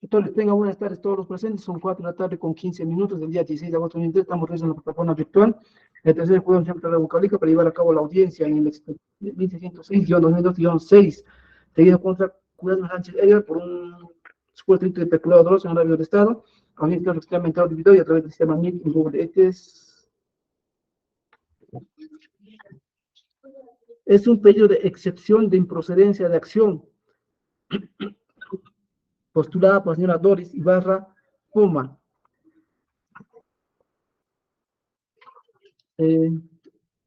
Doctores, tengan buenas tardes todos los presentes. Son 4 de la tarde con 15 minutos del día 16 de agosto de 2023. Estamos realizando la plataforma virtual del tercer juzgado central de Bucalica para llevar a cabo la audiencia en el expediente 1606-2002-6, seguido contra Julio Sánchez Edgar por un supuesto delito de peculado doloso en agravio del Estado, audiencia extremadamente audiovisual y a través del sistema MIT en Google. Es un pedido de excepción de improcedencia de acción postulada por la señora Doris Ibarra Poma. En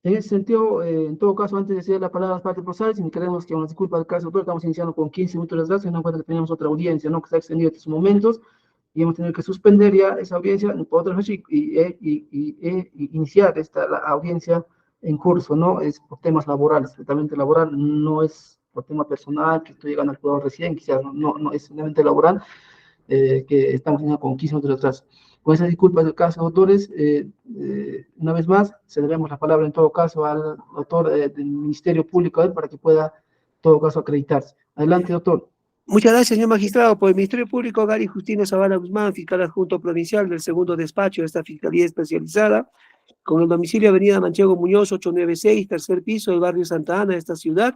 ese sentido, en todo caso, antes de ceder la palabra a las partes procesales, si queremos que nos disculpa el caso, estamos iniciando con 15 minutos de retraso, teniendo en cuenta que teníamos otra audiencia, ¿no? Que se ha extendido estos momentos, y hemos tenido que suspender ya esa audiencia por otra fecha y iniciar la audiencia en curso, ¿no? Es por temas laborales, tratamiento laboral, no es por tema personal, que estoy llegando al juzgado recién, quizás no es simplemente laboral, que estamos teniendo con 15 minutos de retraso. Con esas disculpas del caso, doctores, una vez más, cederemos la palabra en todo caso al doctor del Ministerio Público para que pueda, en todo caso, acreditarse. Adelante, doctor. Muchas gracias, señor magistrado. Por el Ministerio Público, Gary Justino Zavala Guzmán, fiscal adjunto provincial del segundo despacho de esta Fiscalía Especializada, con el domicilio Avenida Manchego Muñoz, 896, tercer piso del barrio Santa Ana de esta ciudad,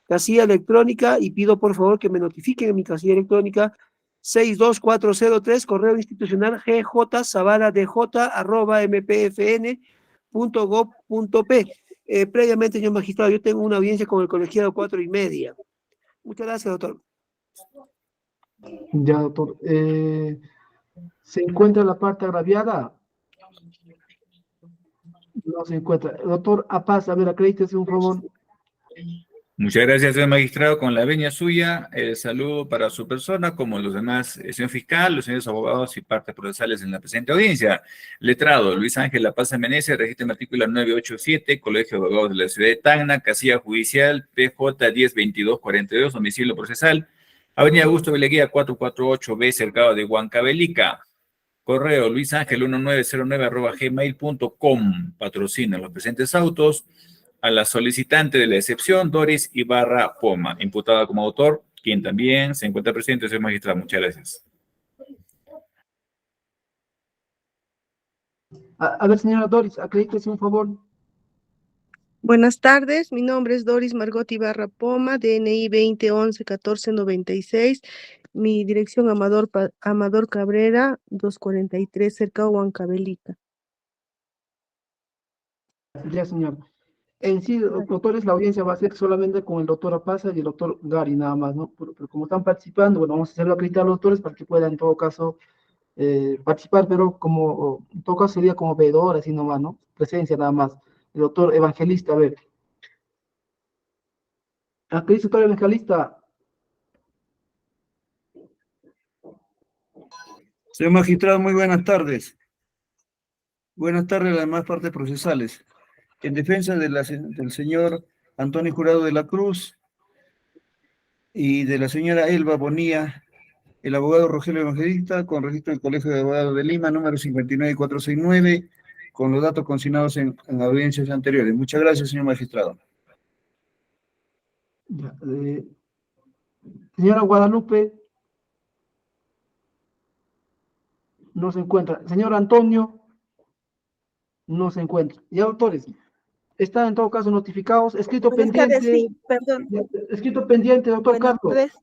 casilla electrónica, y pido por favor que me notifiquen en mi casilla electrónica 62403, correo institucional gjzavaladj@mpfn.gov.p. Previamente, señor magistrado, yo tengo una audiencia con el colegiado 4:30. Muchas gracias, doctor. Ya, doctor. ¿Se encuentra la parte agraviada? No se encuentra. Doctor Apaz, a ver, acredítese un favor. Muchas gracias, señor magistrado. Con la venia suya, el saludo para su persona, como los demás, señor fiscal, los señores abogados y partes procesales en la presente audiencia. Letrado, Luis Ángel La Paz Meneses, registro matrícula 987, Colegio de Abogados de la Ciudad de Tacna, casilla judicial PJ 102242, domicilio procesal, Avenida Augusto Beleguía 448B, cercado de Huancavelica. Correo luisangel1909@gmail.com. Patrocina los presentes autos a la solicitante de la excepción, Doris Ibarra Poma, imputada como autor, quien también se encuentra presente, señor magistrado. Muchas gracias. A ver, señora Doris, acredítese un favor. Buenas tardes, mi nombre es Doris Margot Ibarra Poma, DNI 2011-1496, mi dirección Amador Cabrera, 243, cerca de Huancavelica. Ya, señor. En sí, doctores, la audiencia va a ser solamente con el doctor Apaza y el doctor Gary, nada más, ¿no? Pero como están participando, bueno, vamos a hacerlo acreditar a los doctores para que puedan, en todo caso, participar, pero como, en todo caso sería como veedor, así nomás, ¿no? Presencia nada más. El doctor Evangelista, a ver. Acredita, doctor Evangelista. Señor magistrado, muy buenas tardes. Buenas tardes a las demás partes procesales. En defensa del señor Antonio Jurado de la Cruz y de la señora Elba Bonilla, el abogado Rogelio Evangelista, con registro del Colegio de Abogados de Lima, número 59469, con los datos consignados en audiencias anteriores. Muchas gracias, señor magistrado. Ya, señora Guadalupe. No se encuentra. Señor Antonio. No se encuentra. Ya, doctores. Están en todo caso notificados. Escrito Buenas pendiente. tardes, sí, perdón. Escrito pendiente, doctor Buenas Carlos. tardes.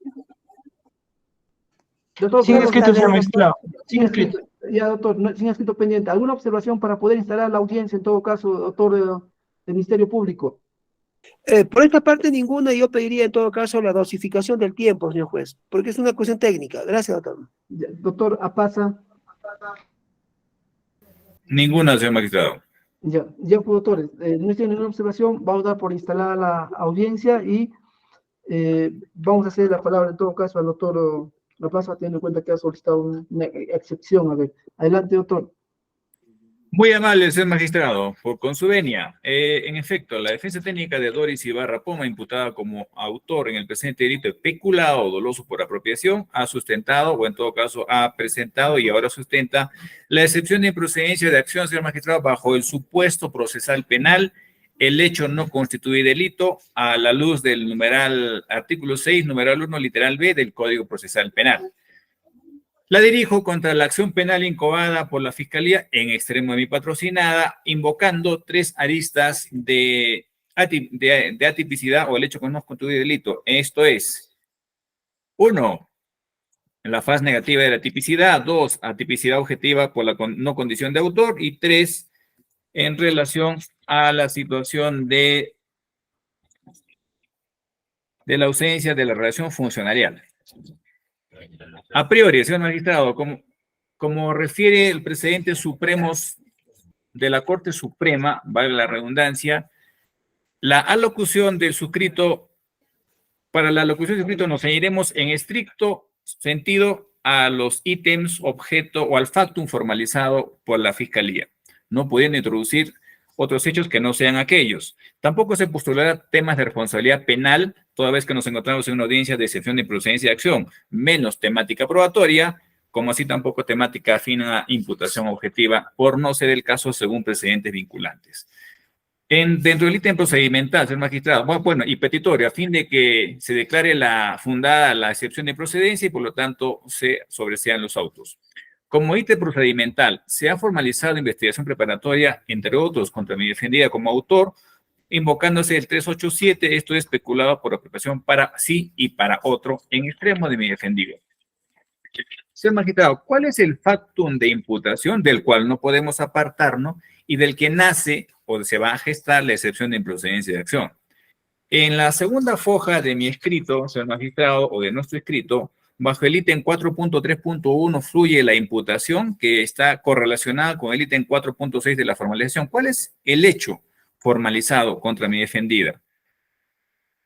Doctor Sin Carlos, escrito, señor magistrado. Sin escrito. Ya, doctor, sin escrito pendiente. ¿Alguna observación para poder instalar la audiencia, en todo caso, doctor del Ministerio Público? Por esta parte ninguna, yo pediría en todo caso la dosificación del tiempo, señor juez, porque es una cuestión técnica. Gracias, doctor. Ya, doctor Apaza. Ninguna, señor magistrado. Ya, pues, doctores, no tienen ninguna observación, vamos a dar por instalada la audiencia y vamos a hacer la palabra en todo caso al doctor Apaza, teniendo en cuenta que ha solicitado una excepción. A ver, adelante, doctor. Muy amable, señor magistrado, con su venia. En efecto, la defensa técnica de Doris Ibarra Poma, imputada como autor en el presente delito de peculado doloso por apropiación, ha sustentado, o en todo caso ha presentado y ahora sustenta, la excepción de improcedencia de acción, señor magistrado, bajo el supuesto procesal penal. El hecho no constituye delito a la luz del artículo 6, numeral 1, literal B del Código Procesal Penal. La dirijo contra la acción penal incoada por la Fiscalía en extremo de mi patrocinada, invocando 3 aristas de atipicidad o el hecho que no constituye delito. Esto es, 1, la faz negativa de la tipicidad; 2, atipicidad objetiva por la no condición de autor; y 3, en relación a la situación de la ausencia de la relación funcionarial. A priori, señor magistrado, como refiere el precedente supremos de la Corte Suprema, vale la redundancia, la alocución del suscrito, para la alocución del suscrito nos ceñiremos en estricto sentido a los ítems, objeto o al factum formalizado por la Fiscalía, no pudiendo introducir otros hechos que no sean aquellos. Tampoco se postulará temas de responsabilidad penal, toda vez que nos encontramos en una audiencia de excepción de improcedencia de acción, menos temática probatoria, como así tampoco temática afín a imputación objetiva, por no ser el caso según precedentes vinculantes. Dentro del ítem procedimental, señor magistrado, bueno, y petitorio, a fin de que se declare fundada la excepción de procedencia y por lo tanto se sobresean los autos. Como ítem procedimental, se ha formalizado investigación preparatoria, entre otros, contra mi defendida como autor, invocándose el 387, esto es especulado por apropiación para sí y para otro, en extremo de mi defendido. Señor magistrado, ¿cuál es el factum de imputación del cual no podemos apartarnos y del que nace o se va a gestar la excepción de improcedencia de acción? En la segunda foja de mi escrito, señor magistrado, o de nuestro escrito, bajo el ítem 4.3.1 fluye la imputación que está correlacionada con el ítem 4.6 de la formalización. ¿Cuál es el hecho formalizado contra mi defendida?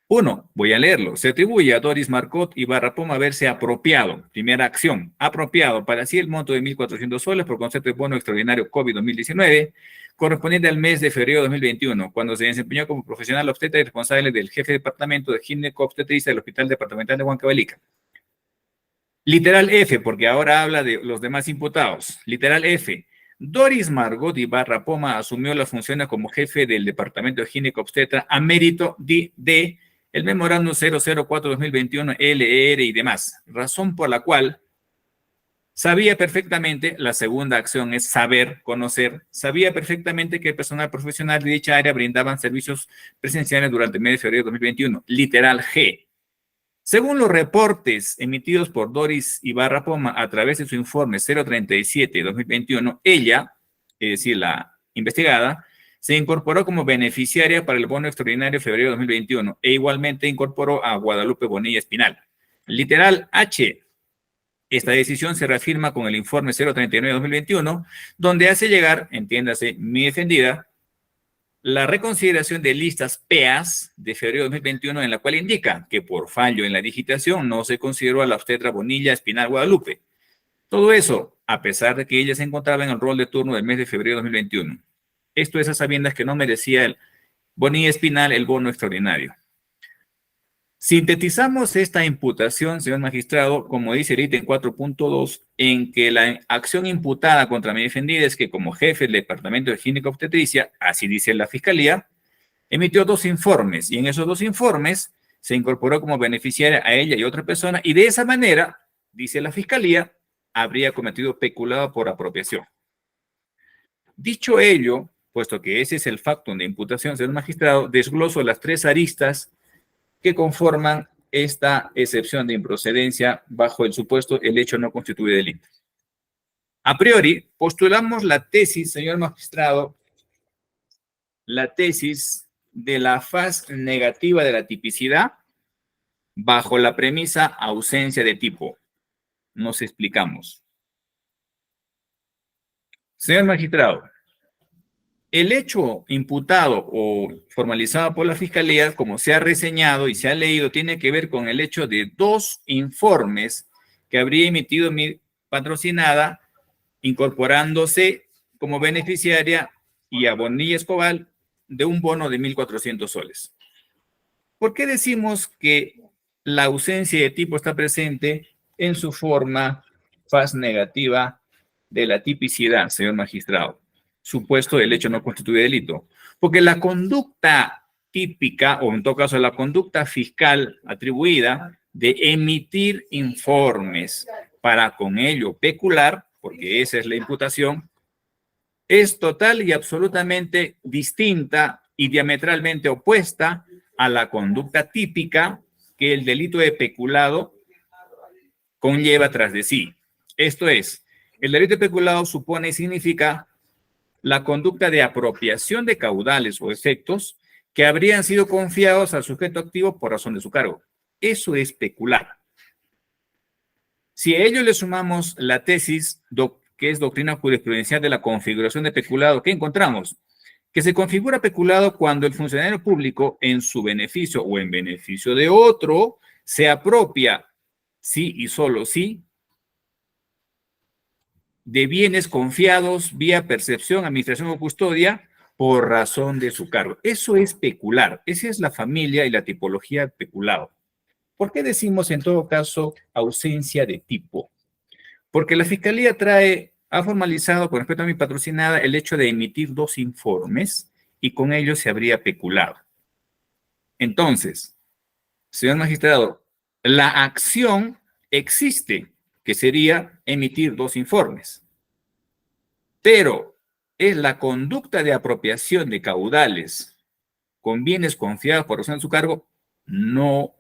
1, voy a leerlo. Se atribuye a Doris Marcot y Barrapoma haberse apropiado, primera acción, apropiado para sí el monto de 1.400 soles por concepto de bono extraordinario COVID 2019, correspondiente al mes de febrero de 2021, cuando se desempeñó como profesional obstetra y responsable del jefe de departamento de gineco-obstetricia del Hospital Departamental de Huancavelica. Literal F, porque ahora habla de los demás imputados. Literal F. Doris Margot Ibarra Poma asumió las funciones como jefe del Departamento de Gineco-Obstetra a mérito de el memorándum 004-2021 LER y demás, razón por la cual sabía perfectamente, la segunda acción es saber, conocer, sabía perfectamente que el personal profesional de dicha área brindaban servicios presenciales durante el mes de febrero de 2021. Literal G. Según los reportes emitidos por Doris Ibarra Poma a través de su informe 037-2021, ella, es decir, la investigada, se incorporó como beneficiaria para el bono extraordinario de febrero de 2021 e igualmente incorporó a Guadalupe Bonilla Espinal. Literal H. Esta decisión se reafirma con el informe 039-2021, donde hace llegar, entiéndase, mi defendida, la reconsideración de listas PEAS de febrero de 2021, en la cual indica que por fallo en la digitación no se consideró a la obstetra Bonilla Espinal Guadalupe. Todo eso, a pesar de que ella se encontraba en el rol de turno del mes de febrero de 2021. Esto es a sabiendas que no merecía el Bonilla Espinal el bono extraordinario. Sintetizamos esta imputación, señor magistrado, como dice el ítem 4.2, en que la acción imputada contra mi defendida es que como jefe del Departamento de Gineco-Obstetricia, así dice la Fiscalía, emitió 2 informes y en esos 2 informes se incorporó como beneficiaria a ella y otra persona y de esa manera, dice la Fiscalía, habría cometido peculado por apropiación. Dicho ello, puesto que ese es el factum de imputación, señor magistrado, desgloso las 3 aristas que conforman esta excepción de improcedencia bajo el supuesto el hecho no constituye delito. A priori, postulamos la tesis, señor magistrado, la tesis de la faz negativa de la tipicidad bajo la premisa ausencia de tipo. Nos explicamos. Señor magistrado, el hecho imputado o formalizado por la Fiscalía, como se ha reseñado y se ha leído, tiene que ver con el hecho de 2 informes que habría emitido mi patrocinada, incorporándose como beneficiaria y a Bonilla Escobar de un bono de 1.400 soles. ¿Por qué decimos que la ausencia de tipo está presente en su forma faz negativa de la tipicidad, señor magistrado? Supuesto el hecho no constituye delito. Porque la conducta típica, o en todo caso la conducta fiscal atribuida de emitir informes para con ello pecular, porque esa es la imputación, es total y absolutamente distinta y diametralmente opuesta a la conducta típica que el delito de peculado conlleva tras de sí. Esto es, el delito de peculado supone y significa la conducta de apropiación de caudales o efectos que habrían sido confiados al sujeto activo por razón de su cargo. Eso es pecular. Si a ello le sumamos la tesis que es doctrina jurisprudencial de la configuración de peculado, ¿qué encontramos? Que se configura peculado cuando el funcionario público, en su beneficio o en beneficio de otro, se apropia, sí y solo sí, de bienes confiados vía percepción, administración o custodia por razón de su cargo. Eso es pecular. Esa es la familia y la tipología de peculado. ¿Por qué decimos en todo caso ausencia de tipo? Porque la Fiscalía ha formalizado con respecto a mi patrocinada el hecho de emitir 2 informes y con ello se habría peculado. Entonces, señor magistrado, la acción existe, que sería emitir 2 informes. Pero es la conducta de apropiación de caudales con bienes confiados por razón de su cargo, no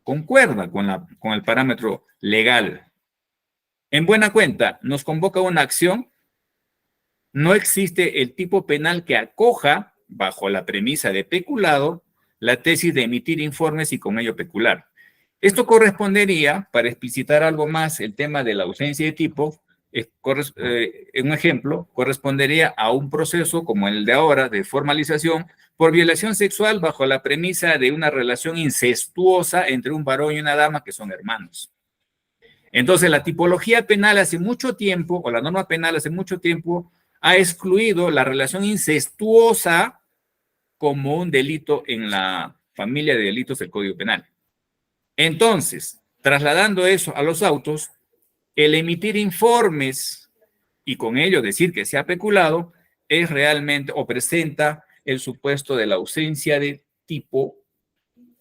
concuerda con el parámetro legal. En buena cuenta, nos convoca una acción, no existe el tipo penal que acoja, bajo la premisa de peculado, la tesis de emitir informes y con ello pecular. Esto correspondería, para explicitar algo más el tema de la ausencia de tipo, un ejemplo, correspondería a un proceso como el de ahora, de formalización, por violación sexual bajo la premisa de una relación incestuosa entre un varón y una dama que son hermanos. Entonces, la tipología penal hace mucho tiempo, o la norma penal hace mucho tiempo, ha excluido la relación incestuosa como un delito en la familia de delitos del Código Penal. Entonces, trasladando eso a los autos, el emitir informes y con ello decir que se ha peculado es realmente o presenta el supuesto de la ausencia de tipo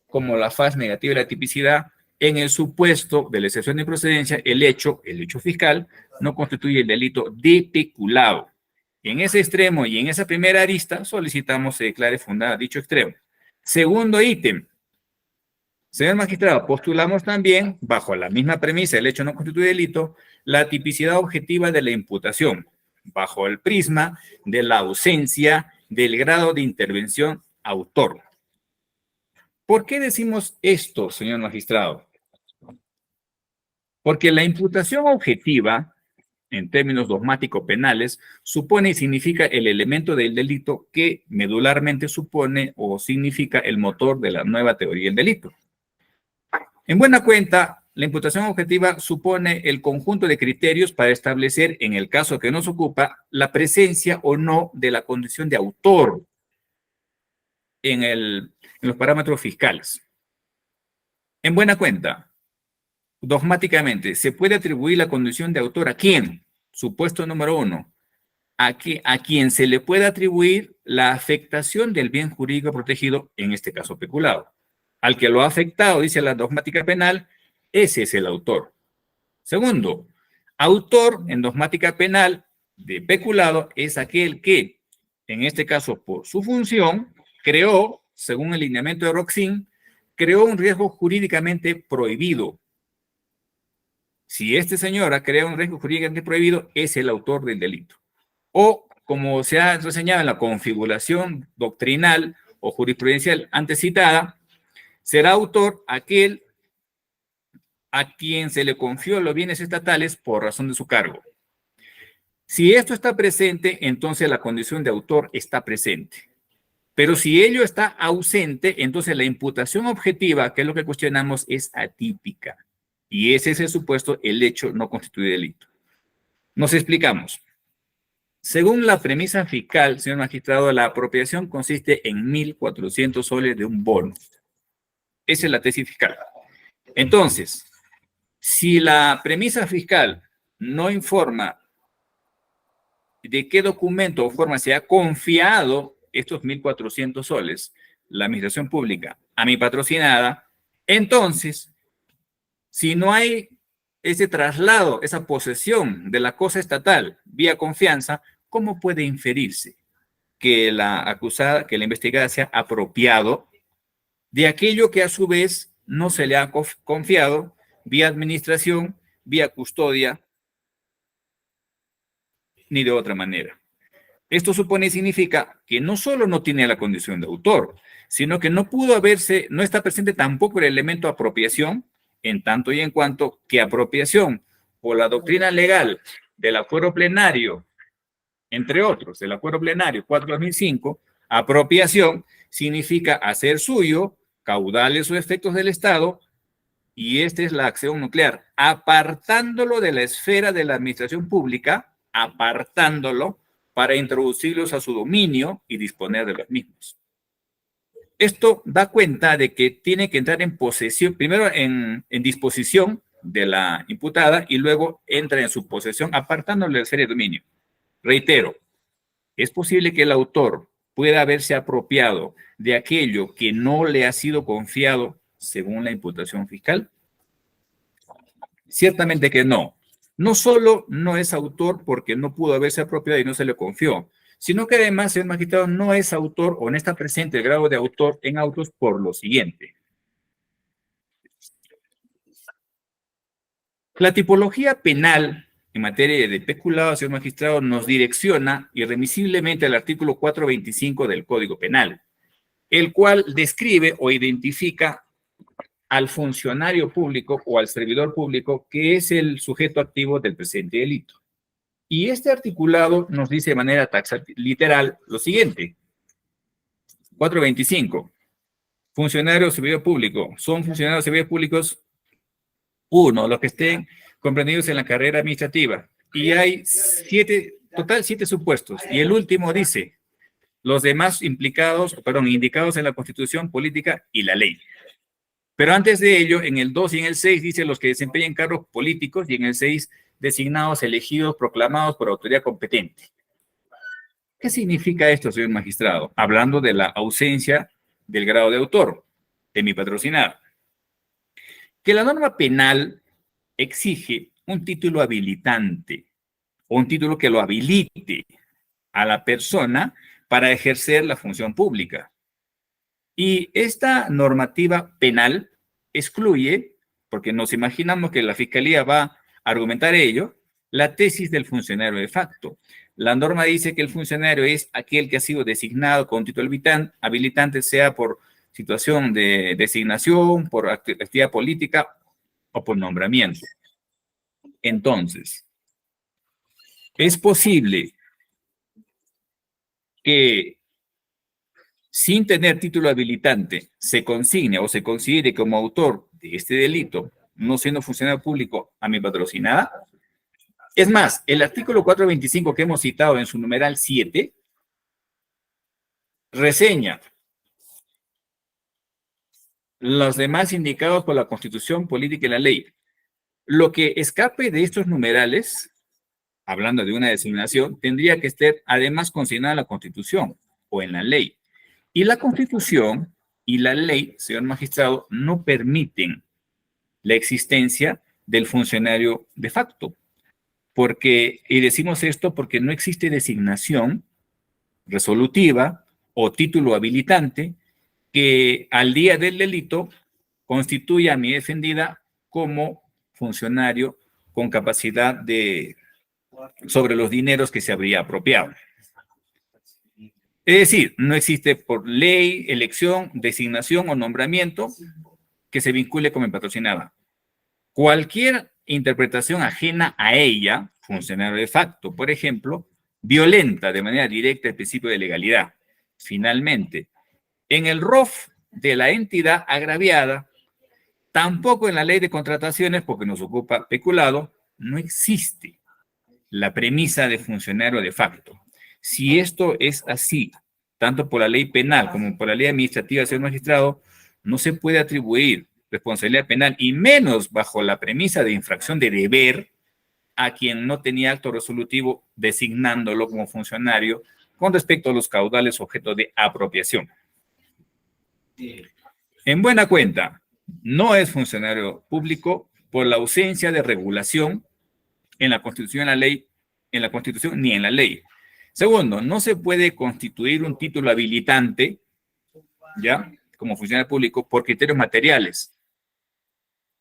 como la faz negativa de la tipicidad. En el supuesto de la excepción de procedencia, el hecho fiscal no constituye el delito de peculado. En ese extremo y en esa primera arista solicitamos se declare fundada dicho extremo. Segundo ítem. Señor magistrado, postulamos también, bajo la misma premisa, el hecho no constituye delito, la tipicidad objetiva de la imputación, bajo el prisma de la ausencia del grado de intervención autor. ¿Por qué decimos esto, señor magistrado? Porque la imputación objetiva, en términos dogmático-penales, supone y significa el elemento del delito que medularmente supone o significa el motor de la nueva teoría del delito. En buena cuenta, la imputación objetiva supone el conjunto de criterios para establecer, en el caso que nos ocupa, la presencia o no de la condición de autor en los parámetros fiscales. En buena cuenta, dogmáticamente, ¿se puede atribuir la condición de autor a quién? Supuesto número 1, a quien se le puede atribuir la afectación del bien jurídico protegido, en este caso peculado. Al que lo ha afectado, dice la dogmática penal, ese es el autor. Segundo, autor en dogmática penal de peculado es aquel que, en este caso por su función, creó, según el lineamiento de Roxin, creó un riesgo jurídicamente prohibido. Si este señor ha creado un riesgo jurídicamente prohibido, es el autor del delito. O, como se ha reseñado en la configuración doctrinal o jurisprudencial antes citada, será autor aquel a quien se le confió los bienes estatales por razón de su cargo. Si esto está presente, entonces la condición de autor está presente. Pero si ello está ausente, entonces la imputación objetiva, que es lo que cuestionamos, es atípica. Y ese es el supuesto, el hecho no constituye delito. Nos explicamos. Según la premisa fiscal, señor magistrado, la apropiación consiste en 1.400 soles de un bono. Esa es la tesis fiscal. Entonces, si la premisa fiscal no informa de qué documento o forma se ha confiado estos 1.400 soles, la administración pública, a mi patrocinada, entonces, si no hay ese traslado, esa posesión de la cosa estatal vía confianza, ¿cómo puede inferirse que la acusada, que la investigada se ha apropiado de aquello que a su vez no se le ha confiado vía administración, vía custodia, ni de otra manera? Esto supone y significa que no solo no tiene la condición de autor, sino que no pudo haberse, no está presente tampoco el elemento apropiación, en tanto y en cuanto que apropiación por la doctrina legal del acuerdo plenario, entre otros, del acuerdo plenario 4/2005, apropiación significa hacer suyo caudales o efectos del Estado, y esta es la acción nuclear, apartándolo de la esfera de la administración pública, apartándolo para introducirlos a su dominio y disponer de los mismos. Esto da cuenta de que tiene que entrar en posesión, primero en disposición de la imputada y luego entra en su posesión apartándole de la esfera de dominio. Reitero, es posible que el autor pueda haberse apropiado de aquello que no le ha sido confiado según la imputación fiscal. Ciertamente que no. No solo no es autor porque no pudo haberse apropiado y no se le confió, sino que además el magistrado no es autor o no está presente el grado de autor en autos por lo siguiente. La tipología penal en materia de peculado, señor magistrado, nos direcciona irremisiblemente al artículo 425 del Código Penal, el cual describe o identifica al funcionario público o al servidor público que es el sujeto activo del presente delito. Y este articulado nos dice de manera literal lo siguiente. 425. Funcionario o servidor público. Son funcionarios o servidores públicos, uno, los que estén comprendidos en la carrera administrativa. Y hay total 7 supuestos. Y el último dice, los demás indicados en la Constitución, política y la ley. Pero antes de ello, en el 2 y en el 6 dice los que desempeñan cargos políticos y en el 6 designados, elegidos, proclamados por autoridad competente. ¿Qué significa esto, señor magistrado? Hablando de la ausencia del grado de autor de mi patrocinada. Que la norma penal exige un título habilitante o un título que lo habilite a la persona para ejercer la función pública. Y esta normativa penal excluye, porque nos imaginamos que la Fiscalía va a argumentar ello, la tesis del funcionario de facto. La norma dice que el funcionario es aquel que ha sido designado con título habilitante, sea por situación de designación, por actividad política o por nombramiento. Entonces, es posible que sin tener título habilitante se consigne o se considere como autor de este delito, no siendo funcionario público, a mi patrocinada. Es más, el artículo 425 que hemos citado en su numeral 7 reseña los demás indicados por la Constitución, política y la ley. Lo que escape de estos numerales, hablando de una designación, tendría que estar además consignado en la Constitución o en la ley. Y la Constitución y la ley, señor magistrado, no permiten la existencia del funcionario de facto. Y decimos esto porque no existe designación resolutiva o título habilitante que al día del delito constituya a mi defendida como funcionario con capacidad sobre los dineros que se habría apropiado. Es decir, no existe por ley, elección, designación o nombramiento que se vincule como patrocinada. Cualquier interpretación ajena a ella, funcionario de facto, por ejemplo, violenta de manera directa el principio de legalidad. Finalmente, en el ROF de la entidad agraviada, tampoco en la ley de contrataciones, porque nos ocupa peculado, no existe la premisa de funcionario de facto. Si esto es así, tanto por la ley penal como por la ley administrativa, señor magistrado, no se puede atribuir responsabilidad penal y menos bajo la premisa de infracción de deber a quien no tenía acto resolutivo designándolo como funcionario con respecto a los caudales objeto de apropiación. En buena cuenta, no es funcionario público por la ausencia de regulación en la Constitución, ni en la ley. Segundo, no se puede constituir un título habilitante, ¿ya?, como funcionario público por criterios materiales.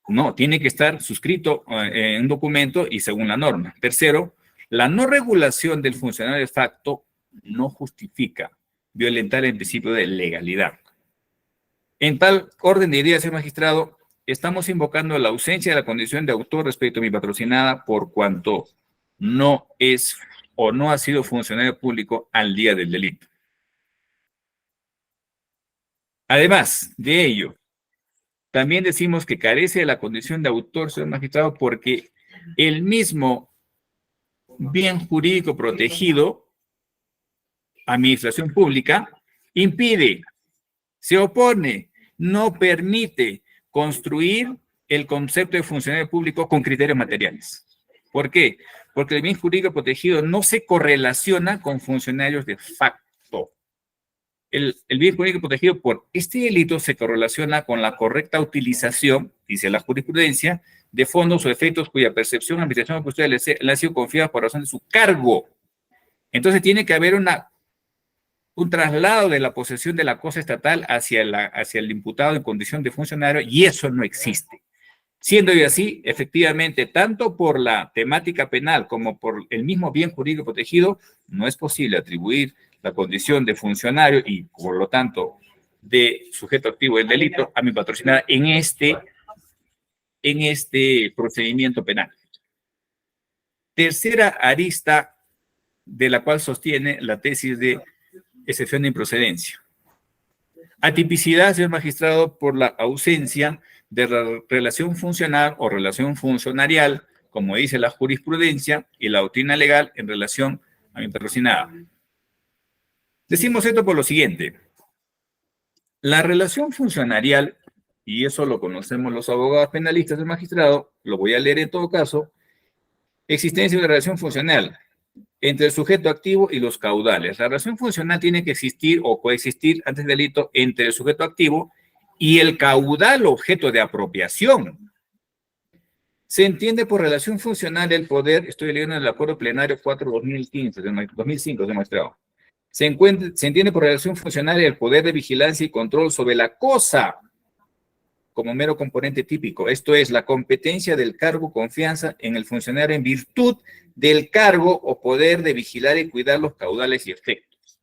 No, tiene que estar suscrito en un documento y según la norma. Tercero, la no regulación del funcionario de facto no justifica violentar el principio de legalidad. En tal orden de ideas, señor magistrado, estamos invocando la ausencia de la condición de autor respecto a mi patrocinada por cuanto no es o no ha sido funcionario público al día del delito. Además de ello, también decimos que carece de la condición de autor, señor magistrado, porque el mismo bien jurídico protegido, administración pública, impide, se opone, no permite construir el concepto de funcionario público con criterios materiales. ¿Por qué? Porque el bien jurídico protegido no se correlaciona con funcionarios de facto. El bien jurídico protegido por este delito se correlaciona con la correcta utilización, dice la jurisprudencia, de fondos o efectos cuya percepción, administración o custodia le ha sido confiada por razón de su cargo. Entonces tiene que haber un traslado de la posesión de la cosa estatal hacia el imputado en condición de funcionario, y eso no existe. Siendo yo así, efectivamente, tanto por la temática penal como por el mismo bien jurídico protegido, no es posible atribuir la condición de funcionario y, por lo tanto, de sujeto activo del delito a mi patrocinada en este procedimiento penal. Tercera arista de la cual sostiene la tesis de excepción de improcedencia. Atipicidad, señor magistrado, por la ausencia de la relación funcional o relación funcionarial, como dice la jurisprudencia y la doctrina legal en relación a mi patrocinada. Decimos esto por lo siguiente. La relación funcionarial, y eso lo conocemos los abogados penalistas del magistrado, lo voy a leer en todo caso, existencia de una relación funcional entre el sujeto activo y los caudales. La relación funcional tiene que existir o coexistir antes del delito entre el sujeto activo y el caudal objeto de apropiación. Se entiende por relación funcional el poder, estoy leyendo en el acuerdo plenario 4/2005 del magistrado. Se entiende por relación funcional el poder de vigilancia y control sobre la cosa como mero componente típico. Esto es la competencia del cargo confianza en el funcionario en virtud del cargo o poder de vigilar y cuidar los caudales y efectos.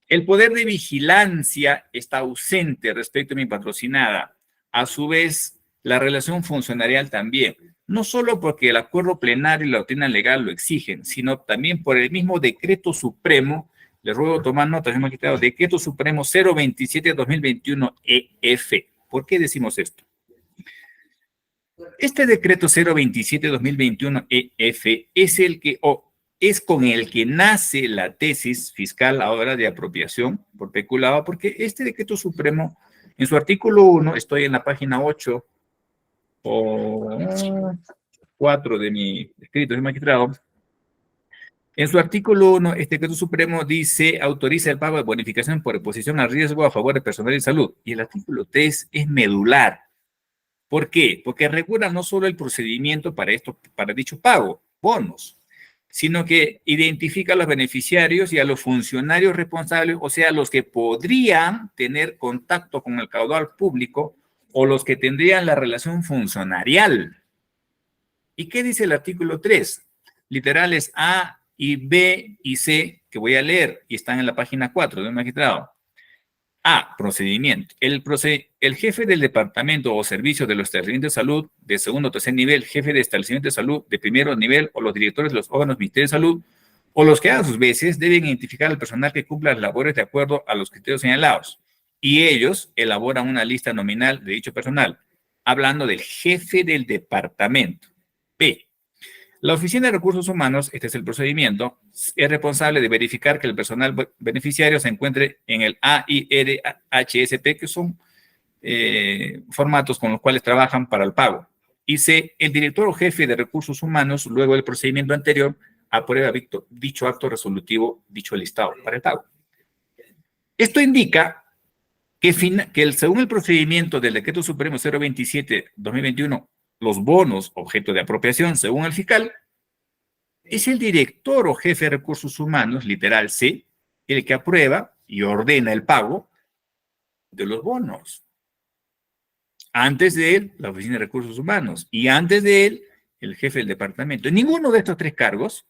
El poder de vigilancia está ausente respecto a mi patrocinada. A su vez, la relación funcionarial también. No solo porque el acuerdo plenario y la doctrina legal lo exigen, sino también por el mismo decreto supremo. Les ruego tomar nota, señor magistrado, decreto supremo 027/2021 EF. ¿Por qué decimos esto? Este decreto 027/2021 EF es con el que nace la tesis fiscal ahora de apropiación por peculado, porque este decreto supremo, en su artículo 1, estoy en la página 8 o 4 de mi escrito de magistrado. En su artículo 1, este decreto supremo dice, autoriza el pago de bonificación por exposición al riesgo a favor de personal de salud. Y el artículo 3 es medular. ¿Por qué? Porque regula no solo el procedimiento para dicho pago, bonos, sino que identifica a los beneficiarios y a los funcionarios responsables, o sea, los que podrían tener contacto con el caudal público o los que tendrían la relación funcionarial. ¿Y qué dice el artículo 3? Literales A y B y C, que voy a leer, y están en la página 4 del magistrado. A, procedimiento. El jefe del departamento o servicio de los establecimientos de salud de segundo o tercer nivel, jefe de establecimiento de salud de primero nivel o los directores de los órganos del Ministerio de Salud o los que a sus veces deben identificar al personal que cumpla las labores de acuerdo a los criterios señalados. Y ellos elaboran una lista nominal de dicho personal, hablando del jefe del departamento. B. La Oficina de Recursos Humanos, este es el procedimiento, es responsable de verificar que el personal beneficiario se encuentre en el AIRHSP, que son formatos con los cuales trabajan para el pago. Y C, el director o jefe de Recursos Humanos, luego del procedimiento anterior, aprueba dicho acto resolutivo, dicho listado para el pago. Esto indica que según el procedimiento del Decreto Supremo 027/2021, los bonos objeto de apropiación, según el fiscal, es el director o jefe de recursos humanos, literal C, el que aprueba y ordena el pago de los bonos. Antes de él, la Oficina de Recursos Humanos, y antes de él, el jefe del departamento. Ninguno de estos tres cargos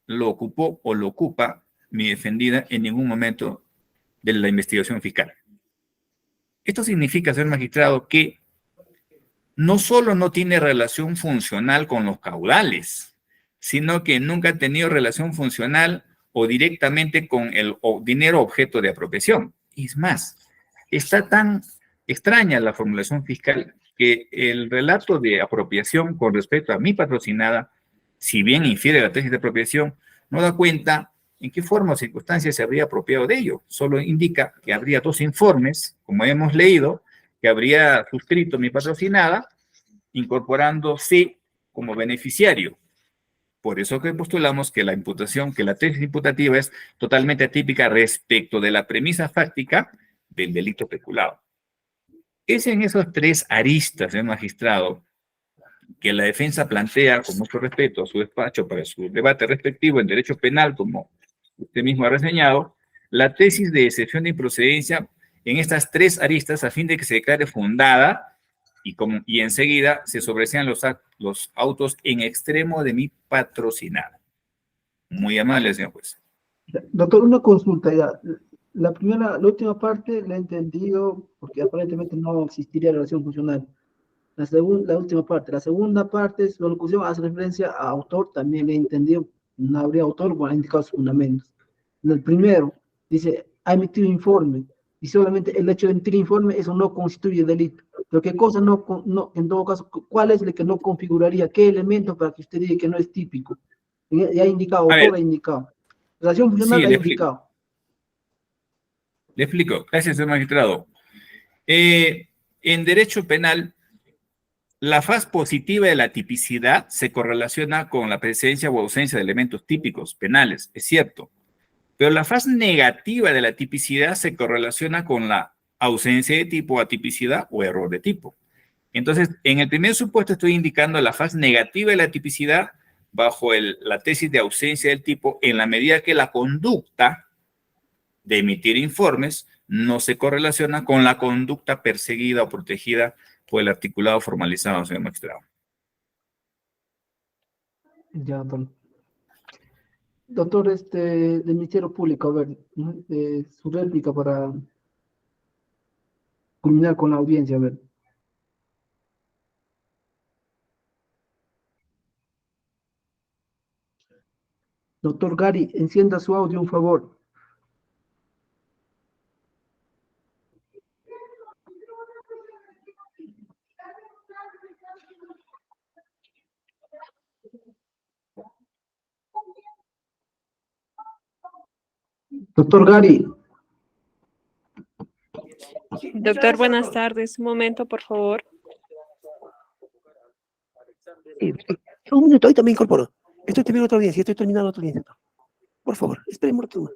lo ocupó o lo ocupa mi defendida en ningún momento de la investigación fiscal. Esto significa, señor magistrado, que no solo no tiene relación funcional con los caudales, sino que nunca ha tenido relación funcional o directamente con el dinero objeto de apropiación. Es más, está tan extraña la formulación fiscal que el relato de apropiación con respecto a mi patrocinada, si bien infiere la tesis de apropiación, no da cuenta en qué forma o circunstancias se habría apropiado de ello. Solo indica que habría dos informes, como hemos leído, que habría suscrito mi patrocinada, incorporando C como beneficiario. Por eso que postulamos que la imputación, que la tesis imputativa es totalmente atípica respecto de la premisa fáctica del delito peculado. Es en esos tres aristas, señor magistrado, que la defensa plantea, con mucho respeto a su despacho para su debate respectivo en derecho penal, como usted mismo ha reseñado, la tesis de excepción de improcedencia en estas tres aristas a fin de que se declare fundada y enseguida se sobresean los autos en extremo de mi patrocinada. Muy amable, señor juez. Doctor, una consulta ya. La última parte la he entendido porque aparentemente no existiría relación funcional. La última parte. La segunda parte, su locución hace referencia a autor, también le he entendido, no habría autor, bueno, ha indicado sus fundamentos. En el primero, dice, ha emitido informe, y solamente el hecho de emitir informe, eso no constituye delito. Pero qué cosa en todo caso, ¿cuál es el que no configuraría? ¿Qué elemento para que usted diga que no es típico? Ya ha indicado, autor ha indicado. Relación funcional Sí, ha indicado. Le explico. Gracias, señor magistrado. En derecho penal, la faz positiva de la tipicidad se correlaciona con la presencia o ausencia de elementos típicos penales, es cierto. Pero la faz negativa de la tipicidad se correlaciona con la ausencia de tipo, atipicidad o error de tipo. Entonces, en el primer supuesto estoy indicando la faz negativa de la tipicidad bajo la tesis de ausencia del tipo en la medida que la conducta de emitir informes no se correlaciona con la conducta perseguida o protegida por el articulado formalizado, señor magistrado. Ya, doctor. Doctor, del Ministerio Público, a ver, ¿no? Su réplica para culminar con la audiencia, a ver. Doctor Gary, encienda su audio, un favor. Doctor Gary. Doctor, buenas tardes. Un momento, por favor. Un minuto, ahorita me incorporo. Estoy terminando otra audiencia, estoy terminando otra audiencia. Por favor, esperen un rato.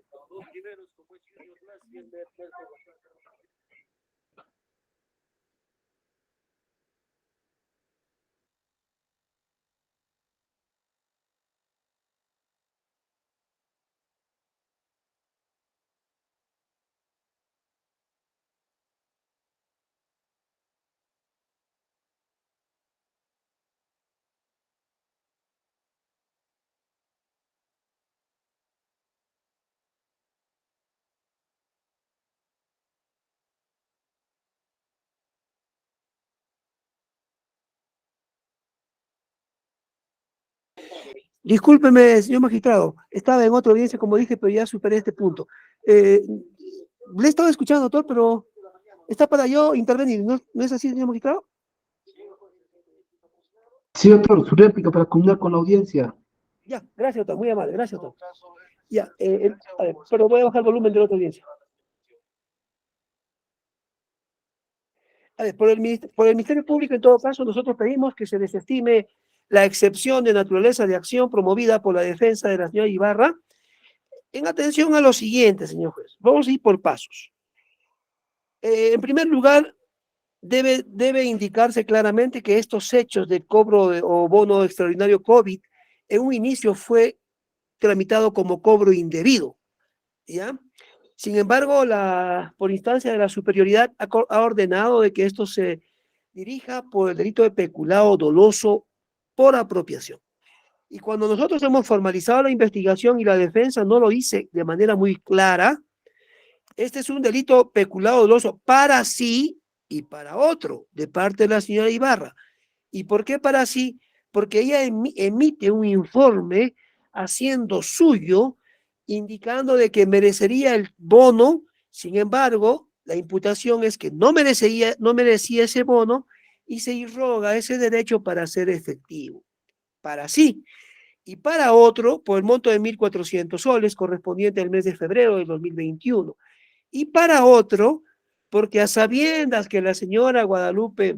Discúlpeme, señor magistrado, estaba en otra audiencia, como dije, pero ya superé este punto. Le he estado escuchando, doctor, pero está para yo intervenir, ¿no es así, señor magistrado? Sí, doctor, su réplica para culminar con la audiencia. Ya, gracias, doctor, muy amable, gracias, doctor. Ya, a ver, pero voy a bajar el volumen de la otra audiencia. A ver, por el Ministerio Público, en todo caso, nosotros pedimos que se desestime la excepción de naturaleza de acción promovida por la defensa de la señora Ibarra, en atención a lo siguiente, señor juez. Vamos a ir por pasos. En primer lugar, debe indicarse claramente que estos hechos de cobro o bono extraordinario COVID en un inicio fue tramitado como cobro indebido, ¿ya? Sin embargo, por instancia de la superioridad ha ordenado de que esto se dirija por el delito de peculado doloso por apropiación. Y cuando nosotros hemos formalizado la investigación y la defensa no lo hice de manera muy clara, este es un delito peculado doloso para sí y para otro, de parte de la señora Ibarra. ¿Y por qué para sí? Porque ella emite un informe haciendo suyo, indicando de que merecería el bono. Sin embargo, la imputación es que no merecía ese bono y se irroga ese derecho para ser efectivo, para sí. Y para otro, por el monto de 1.400 soles, correspondiente al mes de febrero del 2021. Y para otro, porque a sabiendas que la señora Guadalupe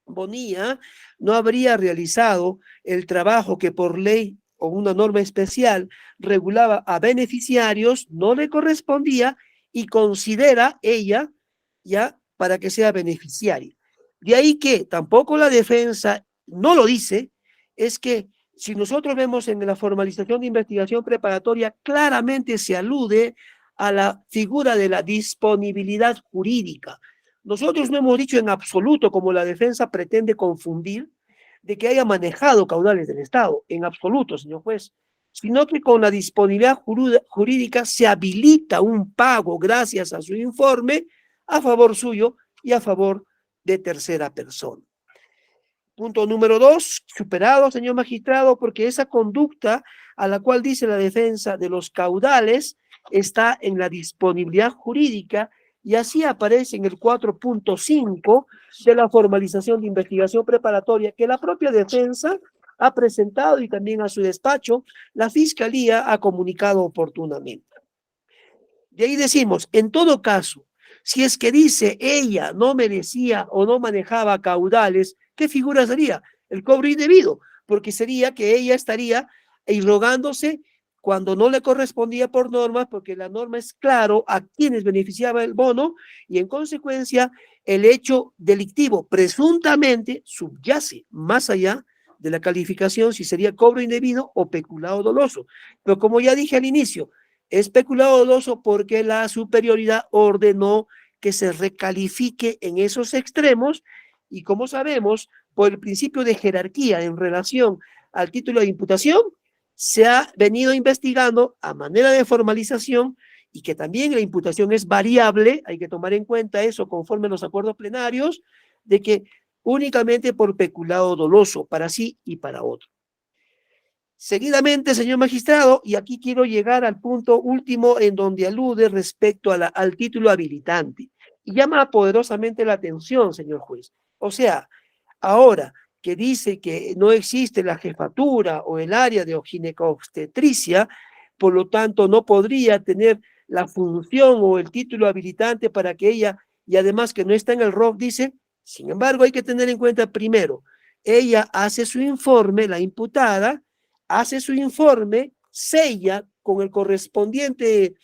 Bonilla no habría realizado el trabajo que por ley o una norma especial regulaba a beneficiarios, no le correspondía y considera ella ya para que sea beneficiaria. De ahí que tampoco la defensa no lo dice, es que si nosotros vemos en la formalización de investigación preparatoria, claramente se alude a la figura de la disponibilidad jurídica. Nosotros no hemos dicho en absoluto, como la defensa pretende confundir, de que haya manejado caudales del Estado, en absoluto, señor juez, sino que con la disponibilidad jurídica se habilita un pago gracias a su informe a favor suyo y a favor de tercera persona. Punto número 2, superado, señor magistrado, porque esa conducta a la cual dice la defensa de los caudales está en la disponibilidad jurídica y así aparece en el 4.5 de la formalización de investigación preparatoria que la propia defensa ha presentado y también a su despacho la Fiscalía ha comunicado oportunamente. De ahí decimos, en todo caso, si es que dice ella no merecía o no manejaba caudales, ¿qué figura sería? El cobro indebido, porque sería que ella estaría irrogándose cuando no le correspondía por normas, porque la norma es claro a quienes beneficiaba el bono y en consecuencia el hecho delictivo presuntamente subyace más allá de la calificación si sería cobro indebido o peculado doloso. Pero como ya dije al inicio, es peculado doloso porque la superioridad ordenó que se recalifique en esos extremos y como sabemos, por el principio de jerarquía en relación al título de imputación, se ha venido investigando a manera de formalización y que también la imputación es variable, hay que tomar en cuenta eso conforme a los acuerdos plenarios, de que únicamente por peculado doloso para sí y para otro. Seguidamente, señor magistrado, y aquí quiero llegar al punto último en donde alude respecto a al título habilitante. Y llama poderosamente la atención, señor juez. O sea, ahora que dice que no existe la jefatura o el área de ginecobstetricia, por lo tanto no podría tener la función o el título habilitante para que ella, y además que no está en el ROC, dice, sin embargo hay que tener en cuenta primero, ella hace su informe, la imputada, hace su informe, sella con el correspondiente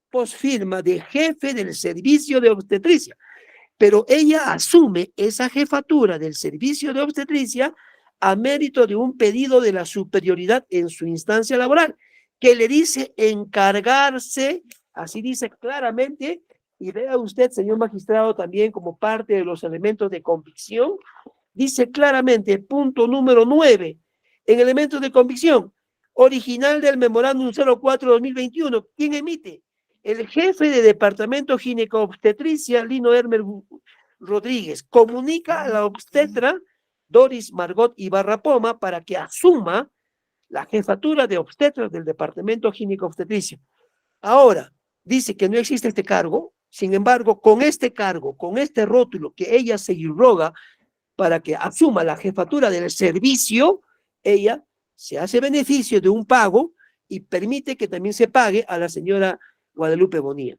posfirma de jefe del servicio de obstetricia, pero ella asume esa jefatura del servicio de obstetricia a mérito de un pedido de la superioridad en su instancia laboral, que le dice encargarse, así dice claramente, y vea usted, señor magistrado, también como parte de los elementos de convicción, dice claramente, punto número 9, en elementos de convicción, original del memorándum 04-2021, ¿quién emite? El jefe de departamento ginecobstetricia, Lino Hermer Rodríguez, comunica a la obstetra Doris Margot Ibarra Poma para que asuma la jefatura de obstetras del departamento ginecobstetricia. Ahora, dice que no existe este cargo, sin embargo, con este cargo, con este rótulo que ella se irroga para que asuma la jefatura del servicio, ella se hace beneficio de un pago y permite que también se pague a la señora Guadalupe Bonilla.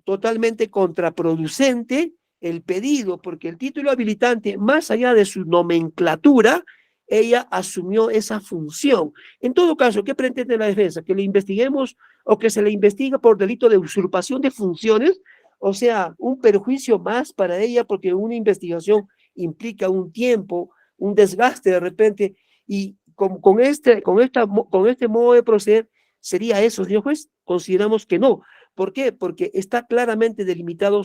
Totalmente contraproducente el pedido, porque el título habilitante, más allá de su nomenclatura, ella asumió esa función. En todo caso, ¿qué pretende la defensa? ¿Que le investiguemos o que se le investiga por delito de usurpación de funciones O sea, un perjuicio más para ella porque una investigación implica un tiempo, un desgaste de repente, y con este modo de proceder sería eso, señor juez. Consideramos que no. ¿Por qué? Porque está claramente delimitado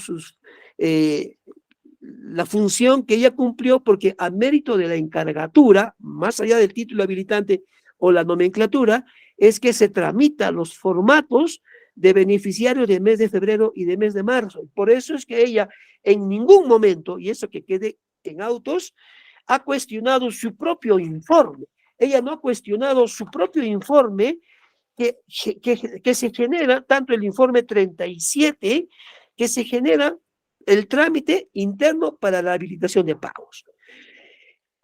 la función que ella cumplió, porque a mérito de la encargatura, más allá del título habilitante o la nomenclatura, es que se tramitan los formatos de beneficiarios del mes de febrero y del mes de marzo. Por eso es que ella en ningún momento, y eso que quede en autos, ha cuestionado su propio informe. Ella no ha cuestionado su propio informe que se genera, tanto el informe 37, que se genera el trámite interno para la habilitación de pagos.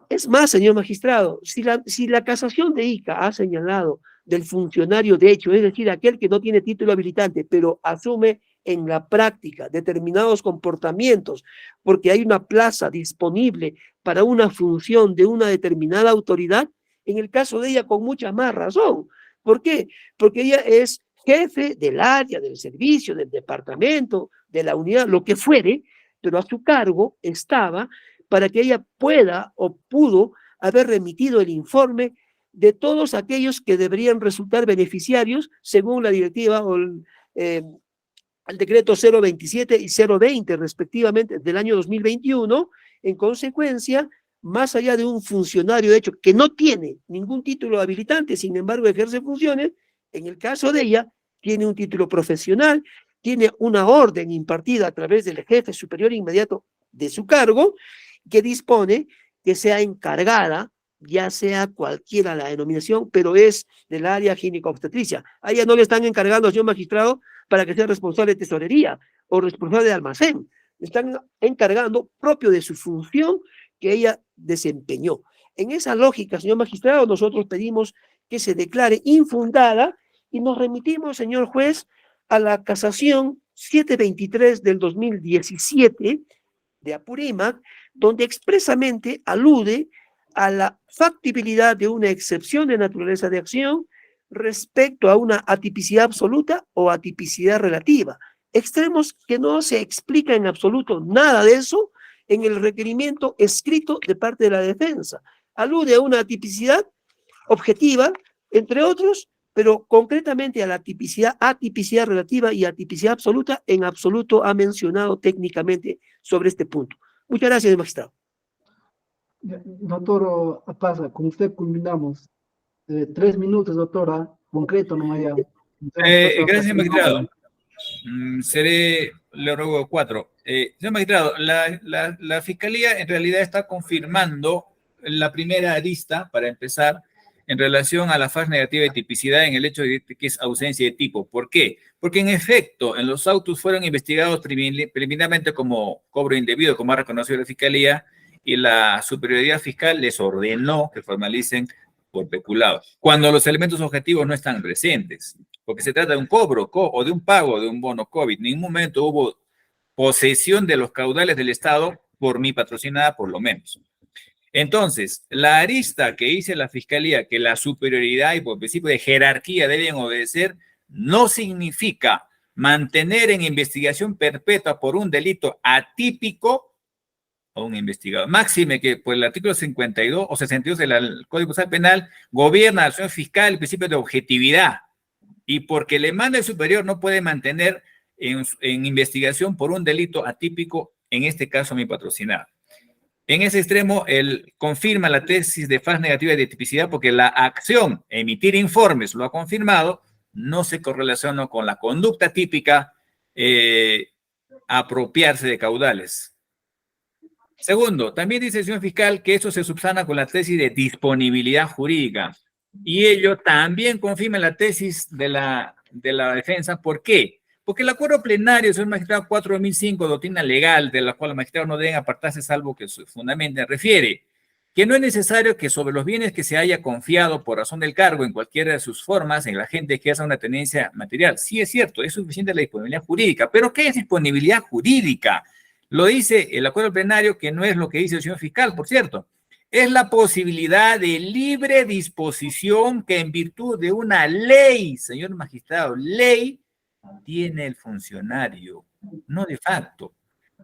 Es más, señor magistrado, si la casación de ICA ha señalado del funcionario de hecho, es decir, aquel que no tiene título habilitante, pero asume en la práctica determinados comportamientos, porque hay una plaza disponible para una función de una determinada autoridad, en el caso de ella con mucha más razón. ¿Por qué? Porque ella es jefe del área, del servicio, del departamento, de la unidad, lo que fuere, pero a su cargo estaba para que ella pueda o pudo haber remitido el informe de todos aquellos que deberían resultar beneficiarios según la directiva o el decreto 027 y 020 respectivamente del año 2021. En consecuencia, más allá de un funcionario de hecho que no tiene ningún título habilitante, sin embargo ejerce funciones, en el caso de ella tiene un título profesional, tiene una orden impartida a través del jefe superior inmediato de su cargo, que dispone que sea encargada, ya sea cualquiera la denominación, pero es del área gineco-obstetricia. A ella no le están encargando, señor magistrado, para que sea responsable de tesorería o responsable de almacén. Le están encargando propio de su función que ella desempeñó. En esa lógica, señor magistrado, nosotros pedimos que se declare infundada y nos remitimos, señor juez, a la casación 723 del 2017 de Apurímac, donde expresamente alude a la factibilidad de una excepción de naturaleza de acción respecto a una atipicidad absoluta o atipicidad relativa. Extremos que no se explica en absoluto nada de eso en el requerimiento escrito de parte de la defensa. Alude a una atipicidad objetiva, entre otros, pero concretamente a la atipicidad relativa y atipicidad absoluta, en absoluto ha mencionado técnicamente sobre este punto. Muchas gracias, magistrado. Doctor Apaza, con usted culminamos. 3 minutos, doctora, concreto, no haya. Gracias, magistrado. Le ruego 4. Señor magistrado, la Fiscalía en realidad está confirmando la primera arista, para empezar, en relación a la fase negativa de tipicidad en el hecho de que es ausencia de tipo. ¿Por qué? Porque en efecto, en los autos fueron investigados preliminarmente como cobro indebido, como ha reconocido la Fiscalía, y la superioridad fiscal les ordenó que formalicen por peculado, cuando los elementos objetivos no están presentes, porque se trata de un cobro o de un pago de un bono COVID. En ningún momento hubo posesión de los caudales del Estado por mi patrocinada, por lo menos. Entonces, la arista que dice la Fiscalía, que la superioridad y por principio de jerarquía deben obedecer, no significa mantener en investigación perpetua por un delito atípico a un investigador. Máxime que por el artículo 52 o 62 del Código Procesal Penal gobierna la acción fiscal el principio de objetividad, y porque le manda el superior no puede mantener en investigación por un delito atípico, en este caso mi patrocinado. En ese extremo, él confirma la tesis de fase negativa de tipicidad porque la acción, emitir informes, lo ha confirmado, no se correlaciona con la conducta típica, apropiarse de caudales. Segundo, también dice el señor fiscal que eso se subsana con la tesis de disponibilidad jurídica, y ello también confirma la tesis de la defensa. ¿Por qué? Porque el acuerdo plenario, señor magistrado 4.005, doctrina legal, de la cual los magistrados no deben apartarse salvo que su fundamento refiere, que no es necesario que sobre los bienes que se haya confiado por razón del cargo en cualquiera de sus formas en la gente que hace una tenencia material. Sí, es cierto, es suficiente la disponibilidad jurídica, pero ¿qué es disponibilidad jurídica? Lo dice el acuerdo plenario, que no es lo que dice el señor fiscal, por cierto. Es la posibilidad de libre disposición que en virtud de una ley, señor magistrado, ley, tiene el funcionario. no de facto.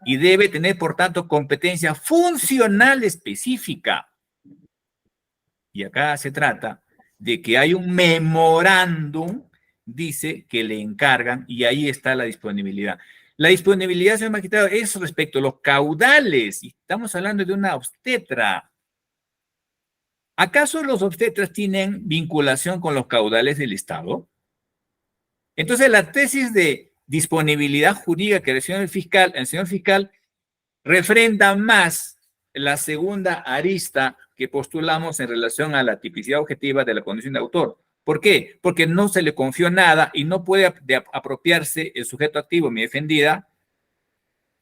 Y debe tener, por tanto, competencia funcional específica. Y acá se trata de que hay un memorándum, dice, que le encargan, y ahí está la disponibilidad. La disponibilidad, señor magistrado, es respecto a los caudales, y estamos hablando de una obstetra. ¿Acaso los obstetras tienen vinculación con los caudales del Estado? Entonces, la tesis de disponibilidad jurídica que el señor fiscal refrenda más la segunda arista que postulamos en relación a la tipicidad objetiva de la condición de autor. ¿Por qué? Porque no se le confió nada y no puede apropiarse el sujeto activo, mi defendida,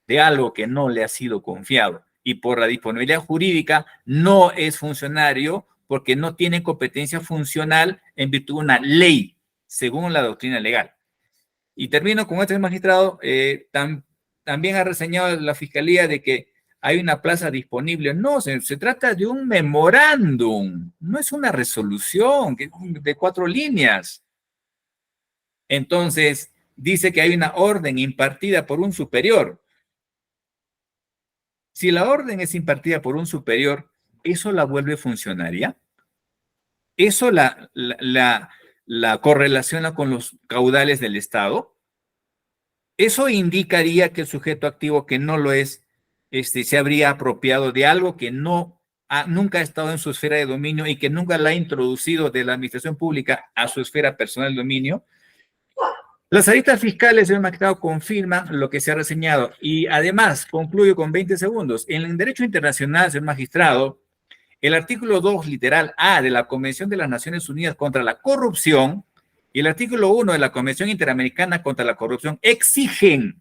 de algo que no le ha sido confiado. Y por la disponibilidad jurídica no es funcionario porque no tiene competencia funcional en virtud de una ley, según la doctrina legal. Y termino con este magistrado. También ha reseñado la Fiscalía de que hay una plaza disponible. No, se trata de un memorándum, no es una resolución de 4 líneas. Entonces, dice que hay una orden impartida por un superior. Si la orden es impartida por un superior, ¿eso la vuelve funcionaria? ¿Eso la correlaciona con los caudales del Estado? Eso indicaría que el sujeto activo que no lo es, se habría apropiado de algo que nunca ha estado en su esfera de dominio y que nunca la ha introducido de la administración pública a su esfera personal de dominio. Las aristas fiscales, señor magistrado, confirman lo que se ha reseñado. Y además, concluyo con 20 segundos. En el derecho internacional, señor magistrado, el artículo 2, literal A, de la Convención de las Naciones Unidas contra la Corrupción y el artículo 1 de la Convención Interamericana contra la Corrupción exigen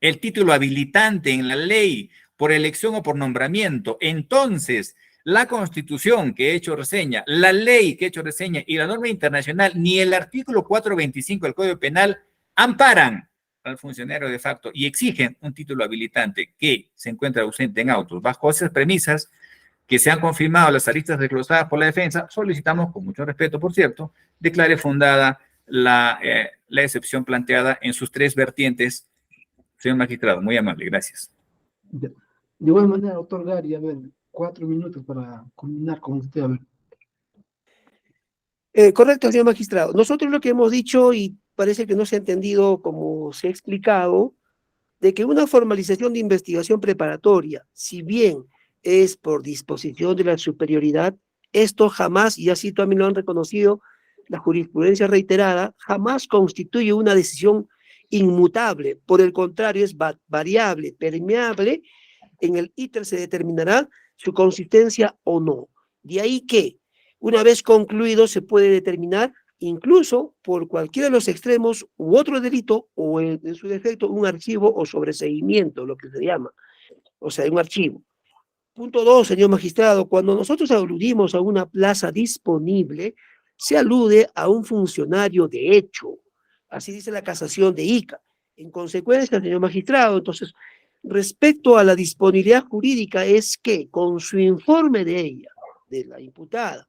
el título habilitante en la ley por elección o por nombramiento. Entonces, la Constitución que he hecho reseña, la ley que he hecho reseña y la norma internacional, ni el artículo 425 del Código Penal amparan al funcionario de facto y exigen un título habilitante que se encuentra ausente en autos. Bajo esas premisas que se han confirmado las aristas desglosadas por la defensa, solicitamos, con mucho respeto, por cierto, declare fundada la excepción planteada en sus 3 vertientes. Señor magistrado, muy amable, gracias. De igual manera, doctor Gary, a ver, 4 minutos para culminar con usted, a ver. Correcto, señor magistrado. Nosotros lo que hemos dicho, y parece que no se ha entendido como se ha explicado, de que una formalización de investigación preparatoria, si bien es por disposición de la superioridad, esto jamás, y así también lo han reconocido la jurisprudencia reiterada, jamás constituye una decisión inmutable. Por el contrario, es variable, permeable. En el íter se determinará su consistencia o no. De ahí que, una vez concluido, se puede determinar incluso por cualquiera de los extremos u otro delito o en su defecto un archivo o sobreseimiento, lo que se llama, o sea, un archivo. Punto 2, señor magistrado, cuando nosotros aludimos a una plaza disponible, se alude a un funcionario de hecho, así dice la casación de Ica. En consecuencia, señor magistrado, entonces, respecto a la disponibilidad jurídica es que con su informe de ella, de la imputada,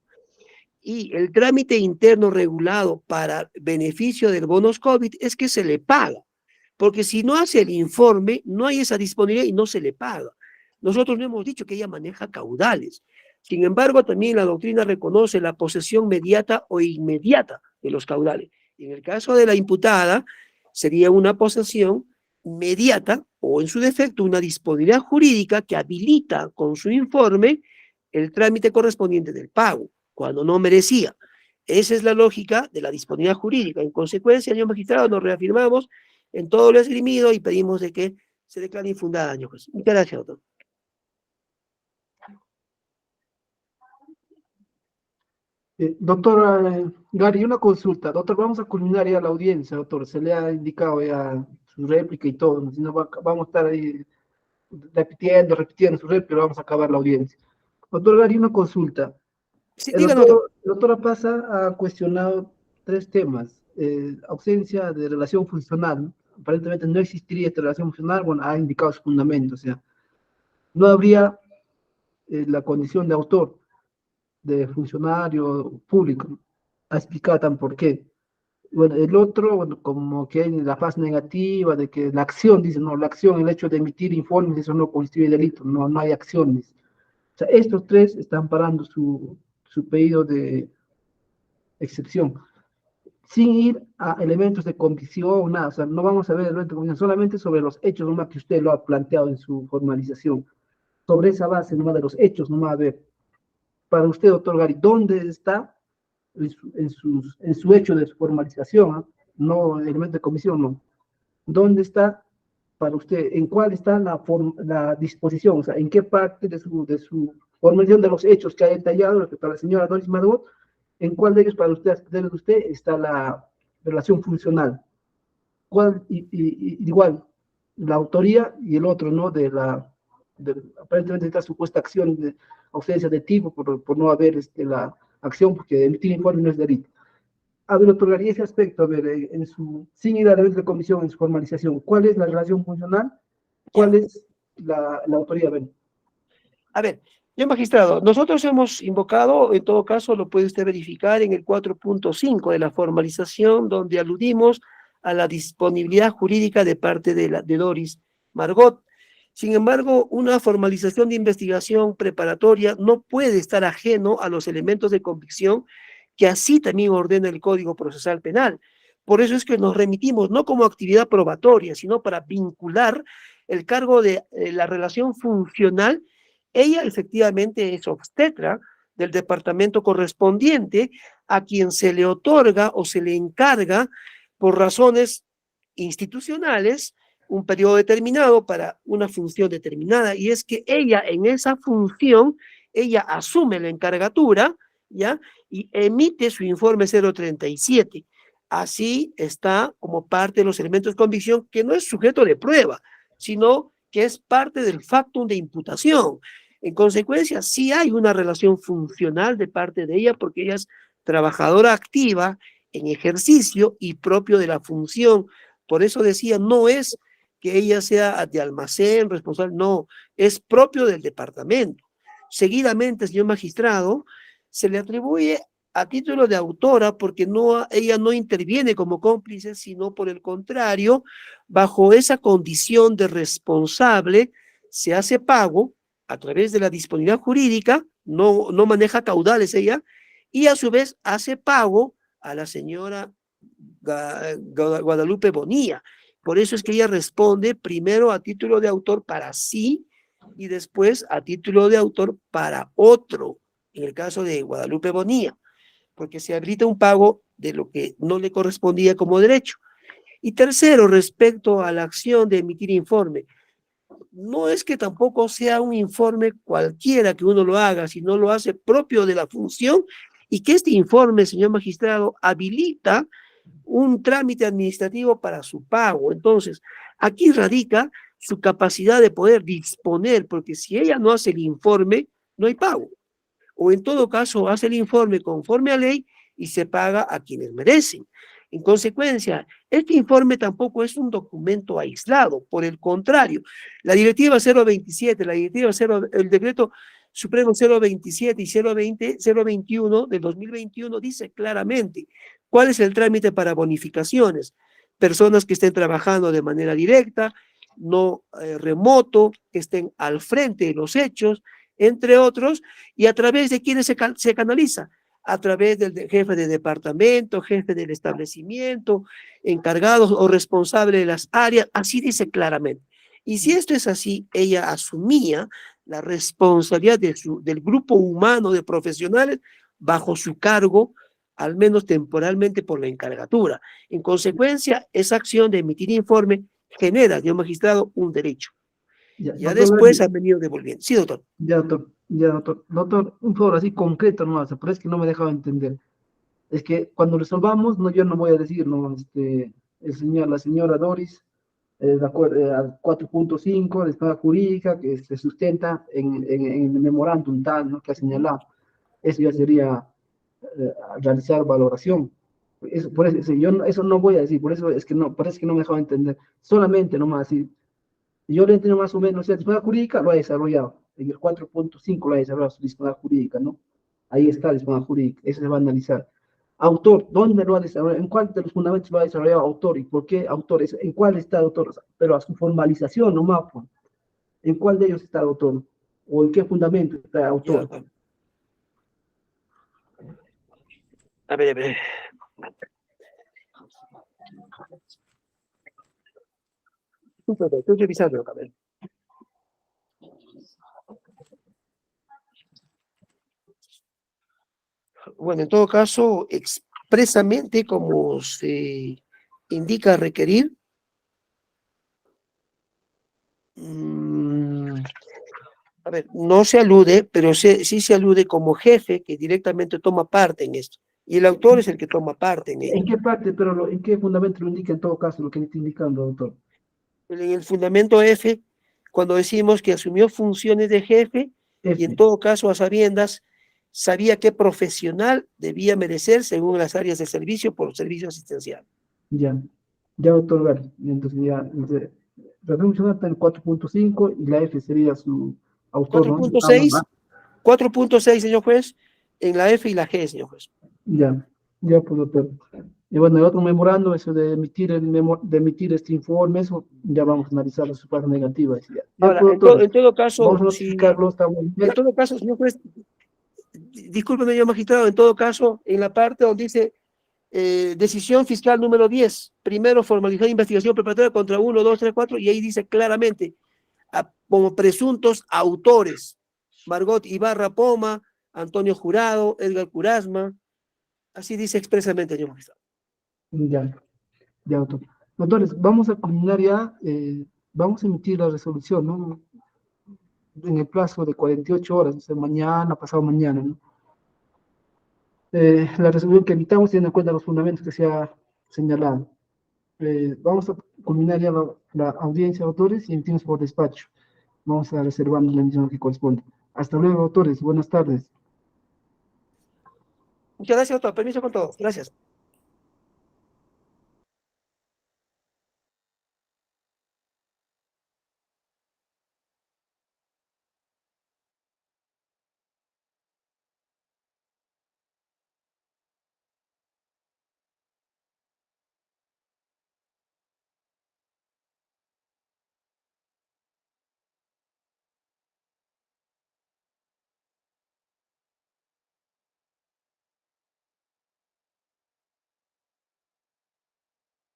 y el trámite interno regulado para beneficio del bonus COVID es que se le paga, porque si no hace el informe, no hay esa disponibilidad y no se le paga. Nosotros no hemos dicho que ella maneja caudales. Sin embargo, también la doctrina reconoce la posesión mediata o inmediata de los caudales. En el caso de la imputada, sería una posesión mediata o, en su defecto, una disponibilidad jurídica que habilita con su informe el trámite correspondiente del pago, cuando no merecía. Esa es la lógica de la disponibilidad jurídica. En consecuencia, señor magistrado, nos reafirmamos en todo lo esgrimido y pedimos de que se declare infundada daño. Muchas gracias, doctor. Doctor Gary, una consulta. Doctor, vamos a culminar ya la audiencia, doctor. Se le ha indicado ya su réplica y todo. Si no, vamos a estar ahí repitiendo su réplica, vamos a acabar la audiencia. Doctor Gary, una consulta. Sí, El díganos, doctor. doctora Pasa ha cuestionado 3 temas. Ausencia de relación funcional. Aparentemente no existiría esta relación funcional. Bueno, ha indicado su fundamento. O sea, no habría la condición de autor, de funcionario público. Ha explicado tan por qué. Bueno, el otro, bueno, como que hay la fase negativa de que la acción, dice, no, la acción, el hecho de emitir informes, eso no constituye delito, no, no hay acciones. O sea, estos tres están parando su pedido de excepción, sin ir a elementos de convicción, nada, o sea, no vamos a ver elementos de convicción, solamente sobre los hechos nomás que usted lo ha planteado en su formalización. Sobre esa base nomás de los hechos, nomás a ver, para usted, doctor Gary, ¿dónde está en su hecho de su formalización? ¿Ah? No elemento de comisión, no. ¿Dónde está para usted? ¿En cuál está la disposición? O sea, ¿en qué parte de su formalización de los hechos que ha detallado respecto a la señora Doris Margot? ¿En cuál de ellos para usted está la relación funcional? ¿Cuál, igual, la autoría y el otro, ¿no? Aparentemente esta supuesta acción de ausencia de tipo por no haber la acción, porque emitir informe no es delito. A ver, doctor Gary, ese aspecto, a ver, sin ir a la de comisión en su formalización, ¿cuál es la relación funcional? ¿Cuál es la autoría? A ver, señor magistrado, nosotros hemos invocado, en todo caso lo puede usted verificar en el 4.5 de la formalización, donde aludimos a la disponibilidad jurídica de parte de Doris Margot. Sin embargo, una formalización de investigación preparatoria no puede estar ajeno a los elementos de convicción que así también ordena el Código Procesal Penal. Por eso es que nos remitimos no como actividad probatoria, sino para vincular el cargo de la relación funcional. Ella efectivamente es obstetra del departamento correspondiente a quien se le otorga o se le encarga por razones institucionales un periodo determinado para una función determinada, y es que ella en esa función, ella asume la encargatura, ¿ya? Y emite su informe 037. Así está como parte de los elementos de convicción, que no es sujeto de prueba, sino que es parte del factum de imputación. En consecuencia, sí hay una relación funcional de parte de ella, porque ella es trabajadora activa en ejercicio y propio de la función. Por eso decía, no es que ella sea de almacén, responsable, no, es propio del departamento. Seguidamente, señor magistrado, se le atribuye a título de autora porque ella no interviene como cómplice, sino por el contrario, bajo esa condición de responsable, se hace pago a través de la disponibilidad jurídica, no maneja caudales ella, y a su vez hace pago a la señora Guadalupe Bonilla. Por eso es que ella responde primero a título de autor para sí y después a título de autor para otro, en el caso de Guadalupe Bonilla, porque se habilita un pago de lo que no le correspondía como derecho. Y tercero, respecto a la acción de emitir informe, no es que tampoco sea un informe cualquiera que uno lo haga, sino lo hace propio de la función, y que este informe, señor magistrado, habilita un trámite administrativo para su pago. Entonces, aquí radica su capacidad de poder disponer, porque si ella no hace el informe, no hay pago. O en todo caso, hace el informe conforme a ley y se paga a quienes merecen. En consecuencia, este informe tampoco es un documento aislado, por el contrario, la directiva 027, el decreto supremo 027 y 021 del 2021 dice claramente cuál es el trámite para bonificaciones. Personas que estén trabajando de manera directa, no remoto, que estén al frente de los hechos, entre otros, y a través de quienes se canaliza, a través del jefe de departamento, jefe del establecimiento, encargados o responsable de las áreas, así dice claramente. Y si esto es así, ella asumía la responsabilidad del grupo humano de profesionales bajo su cargo, al menos temporalmente por la encargatura. En consecuencia, esa acción de emitir informe genera, señor magistrado, un derecho. Ya después han venido devolviendo. Sí, doctor. Ya, doctor. Doctor, un favor así concreto nomás, pero es que no me dejaba entender. Es que cuando resolvamos, no, yo no voy a decir, no, la señora Doris, de acuerdo al 4.5 de espada jurídica que se sustenta en el memorándum tal, ¿no?, que ha señalado. Eso ya sería realizar valoración. Por eso, yo eso no voy a decir, por eso es que no me dejaba entender. Solamente nomás así. Yo le entiendo más o menos, o sea, disponibilidad jurídica lo ha desarrollado. En el 4.5 lo ha desarrollado su disponibilidad jurídica, ¿no? Ahí está la disponibilidad jurídica, eso se va a analizar. Autor, ¿dónde lo ha desarrollado? ¿En cuál de los fundamentos lo ha desarrollado autor? ¿Y por qué autores? ¿En cuál está autor? Pero a su formalización nomás, pues. ¿En cuál de ellos está autor? ¿O en qué fundamento está Ya, autor? a ver, a ver. Estoy revisando, a ver. Bueno, en todo caso, expresamente, como se indica requerir, a ver, no se alude, pero sí se alude como jefe que directamente toma parte en esto. Y el autor es el que toma parte en ello. ¿En qué parte, pero en qué fundamento lo indica en todo caso lo que está indicando, doctor? En el fundamento F, cuando decimos que asumió funciones de jefe y en todo caso a sabiendas, sabía qué profesional debía merecer según las áreas de servicio por servicio asistencial. Ya, ya, doctor Gary. Entonces ya, la resolución está en 4.5 y la F sería su autor, ¿no? 4.6, 4.6, señor juez, en la F y la G, señor juez. Ya, ya, pues, doctor. Y bueno, el otro memorando, eso de emitir, de emitir este informe, eso ya vamos a analizar su parte negativa. Ya, Ahora, pues, doctor, en todo caso, vamos a si, notificarlo, está bueno. en todo caso, señor juez, discúlpeme, señor magistrado, en todo caso, en la parte donde dice decisión fiscal número 10, primero formalizar investigación preparatoria contra 1, 2, 3, 4, y ahí dice claramente, como presuntos autores, Margot Ibarra Poma, Antonio Jurado, Edgar Curasma, así dice expresamente, señor magistrado. Ya, ya, doctor. Doctores, vamos a culminar ya, vamos a emitir la resolución, ¿no? En el plazo de 48 horas, o sea, mañana, pasado mañana, ¿no? La resolución que emitamos teniendo en cuenta los fundamentos que se ha señalado. Vamos a culminar ya la audiencia, doctores, y emitimos por despacho. Vamos a reservarnos la emisión que corresponde. Hasta luego, doctores. Buenas tardes. Muchas gracias, doctor. Permiso con todo. Gracias.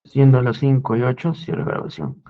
Siendo las 5:08, cierro grabación.